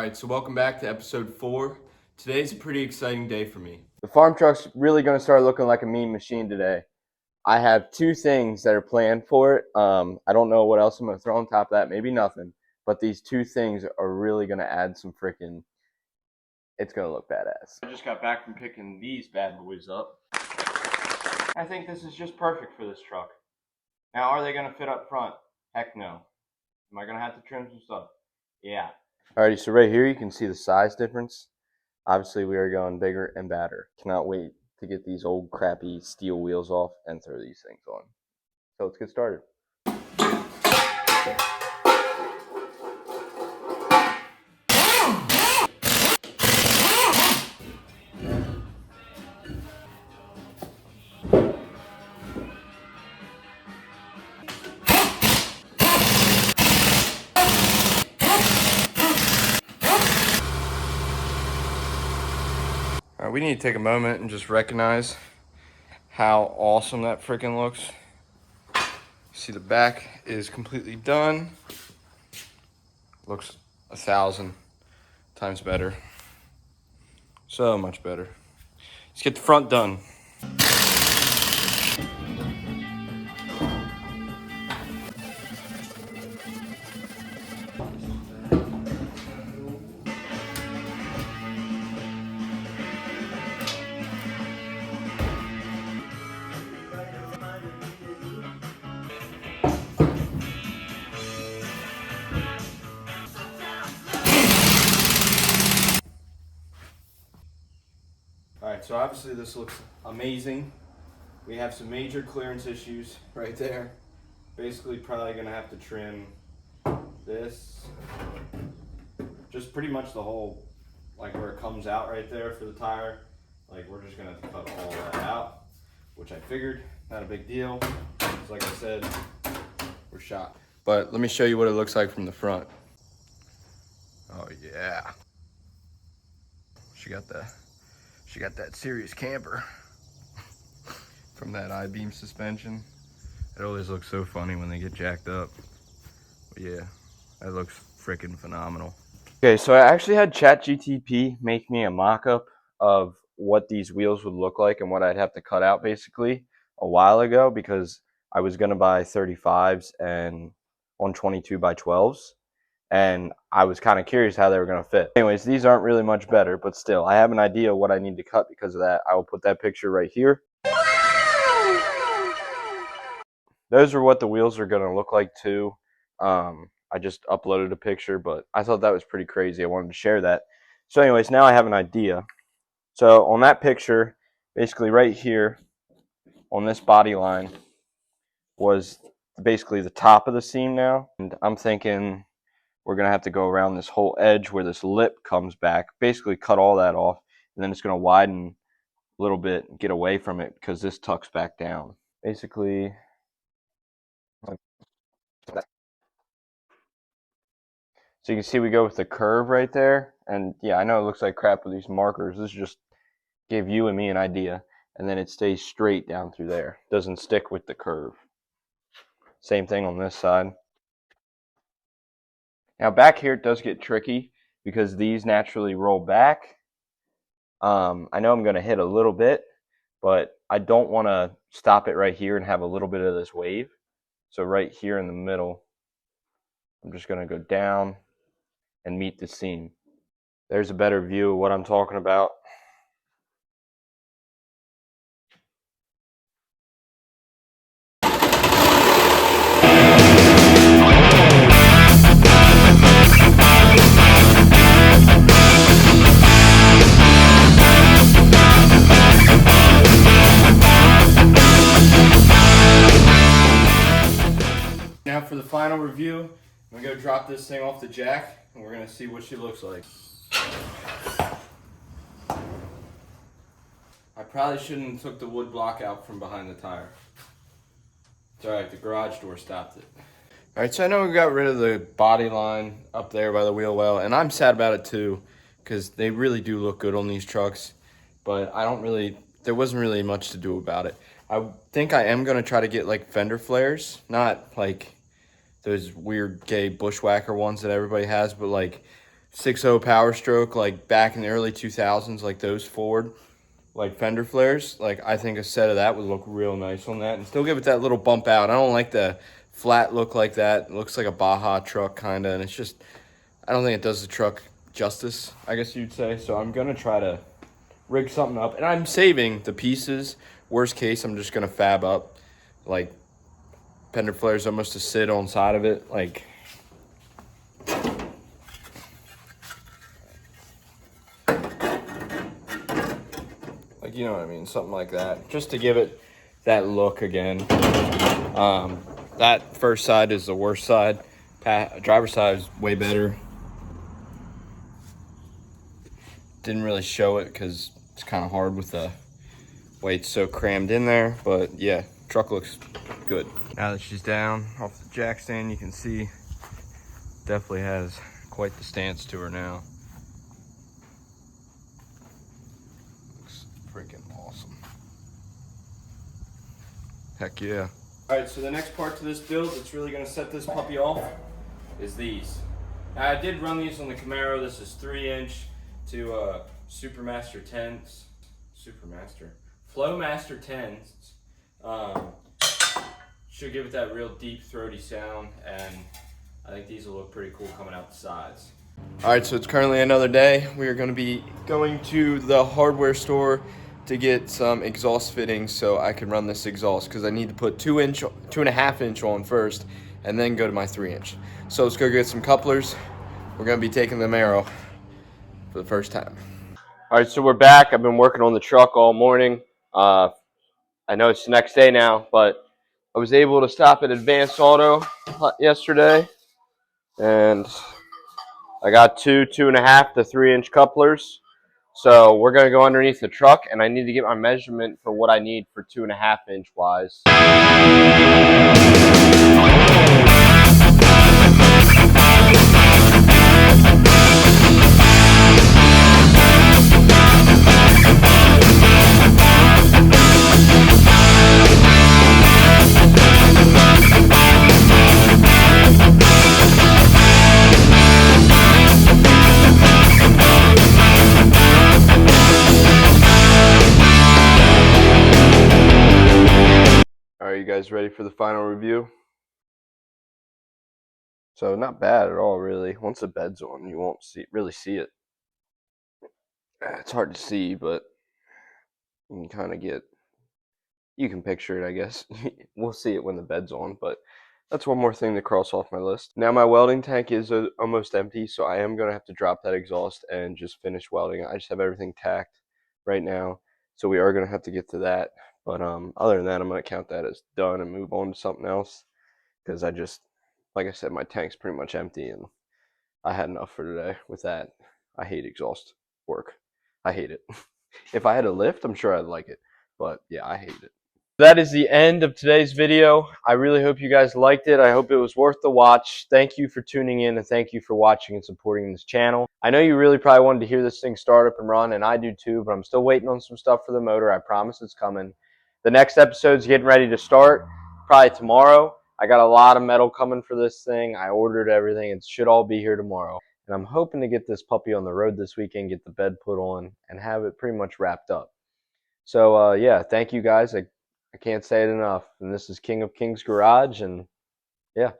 Alright, so welcome back to episode 4. Today's a pretty exciting day for me. The farm truck's really going to start looking like a mean machine today. I have two things that are planned for it. I don't know what else I'm going to throw on top of that. Maybe nothing. But these two things are really going to add some freaking... It's going to look badass. I just got back from picking these bad boys up. I think this is just perfect for this truck. Now, are they going to fit up front? Heck no. Am I going to have to trim some stuff? Yeah. Alrighty, so right here you can see the size difference. Obviously, we are going bigger and badder. Cannot wait to get these old crappy steel wheels off and throw these things on. So let's get started. Alright, we need to take a moment and just recognize how awesome that freaking looks. See, the back is completely done. Looks 1,000 times better. So much better. Let's get the front done. Alright, so obviously this looks amazing. We have some major clearance issues right there. Basically probably gonna have to trim this. Just pretty much the whole, like where it comes out right there for the tire. Like we're just gonna have to cut all that out, which I figured, not a big deal. So like I said, we're shot. But let me show you what it looks like from the front. Oh yeah. She got that serious camper from that I-beam suspension. It always looks so funny when they get jacked up. But yeah, that looks freaking phenomenal. Okay, so I actually had ChatGTP make me a mock-up of what these wheels would look like and what I'd have to cut out basically a while ago, because I was going to buy 35s and 122 by 12s. And I was kind of curious how they were going to fit. Anyways, these aren't really much better, but still, I have an idea of what I need to cut because of that. I will put that picture right here. Those are what the wheels are going to look like too. I just uploaded a picture, but I thought that was pretty crazy. I wanted to share that. So anyways, now I have an idea. So on that picture, basically right here on this body line was basically the top of the seam now. And I'm thinking we're going to have to go around this whole edge where this lip comes back, basically cut all that off, and then it's going to widen a little bit and get away from it because this tucks back down. Basically, like that. So you can see we go with the curve right there, and yeah, I know it looks like crap with these markers. This just give you and me an idea, and then it stays straight down through there. Doesn't stick with the curve. Same thing on this side. Now back here it does get tricky because these naturally roll back. I know I'm going to hit a little bit, but I don't want to stop it right here and have a little bit of this wave. So right here in the middle, I'm just going to go down and meet the seam. There's a better view of what I'm talking about. Now for the final review, I'm gonna go drop this thing off the jack and we're gonna see what she looks like. I probably shouldn't have took the wood block out from behind the tire. It's alright, the garage door stopped it. Alright, so I know we got rid of the body line up there by the wheel well, and I'm sad about it too, because they really do look good on these trucks, but there wasn't really much to do about it. I think I am gonna try to get like fender flares, not like those weird gay bushwhacker ones that everybody has, but like 6.0 Power Stroke, like back in the early 2000s, like those Ford, like fender flares. Like I think a set of that would look real nice on that, and still give it that little bump out. I don't like the flat look like that. It looks like a Baja truck kind of, and it's just, I don't think it does the truck justice, I guess you'd say. So I'm gonna try to rig something up, and I'm saving the pieces. Worst case, I'm just gonna fab up like fender flares almost to sit on side of it, like you know what I mean, something like that, just to give it that look again. That first side is the worst side. Driver's side is way better. Didn't really show it because it's kind of hard with the way it's so crammed in there, but yeah, truck looks good. Now that she's down off the jack stand, you can see definitely has quite the stance to her now. Looks freaking awesome. Heck yeah. All right, so the next part to this build that's really gonna set this puppy off is these. Now, I did run these on the Camaro. This is 3-inch to Supermaster 10s. Flowmaster 10s. Should give it that real deep, throaty sound, and I think these will look pretty cool coming out the sides. All right, so it's currently another day. We are going to be going to the hardware store to get some exhaust fittings so I can run this exhaust, because I need to put 2.5 inch on first and then go to my 3-inch. So let's go get some couplers. We're going to be taking the Camaro for the first time. All right, so we're back. I've been working on the truck all morning. I know it's the next day now, but I was able to stop at Advanced Auto yesterday, and I got 2.5 to 3-inch couplers. So we're going to go underneath the truck, and I need to get my measurement for what I need for 2.5 inch wise. Are you guys ready for the final review? So not bad at all, really. Once the bed's on, you won't really see it. It's hard to see, but you can kind of you can picture it, I guess. We'll see it when the bed's on, but that's one more thing to cross off my list. Now my welding tank is almost empty, so I am going to have to drop that exhaust and just finish welding. I just have everything tacked right now, so we are going to have to get to that. But other than that, I'm going to count that as done and move on to something else, because like I said, my tank's pretty much empty, and I had enough for today with that. I hate exhaust work. I hate it. If I had a lift, I'm sure I'd like it, but yeah, I hate it. That is the end of today's video. I really hope you guys liked it. I hope it was worth the watch. Thank you for tuning in, and thank you for watching and supporting this channel. I know you really probably wanted to hear this thing start up and run, and I do too, but I'm still waiting on some stuff for the motor. I promise it's coming. The next episode's getting ready to start, probably tomorrow. I got a lot of metal coming for this thing. I ordered everything. It should all be here tomorrow. And I'm hoping to get this puppy on the road this weekend, get the bed put on, and have it pretty much wrapped up. So, yeah, thank you guys. I can't say it enough. And this is King of Kings Garage, and yeah.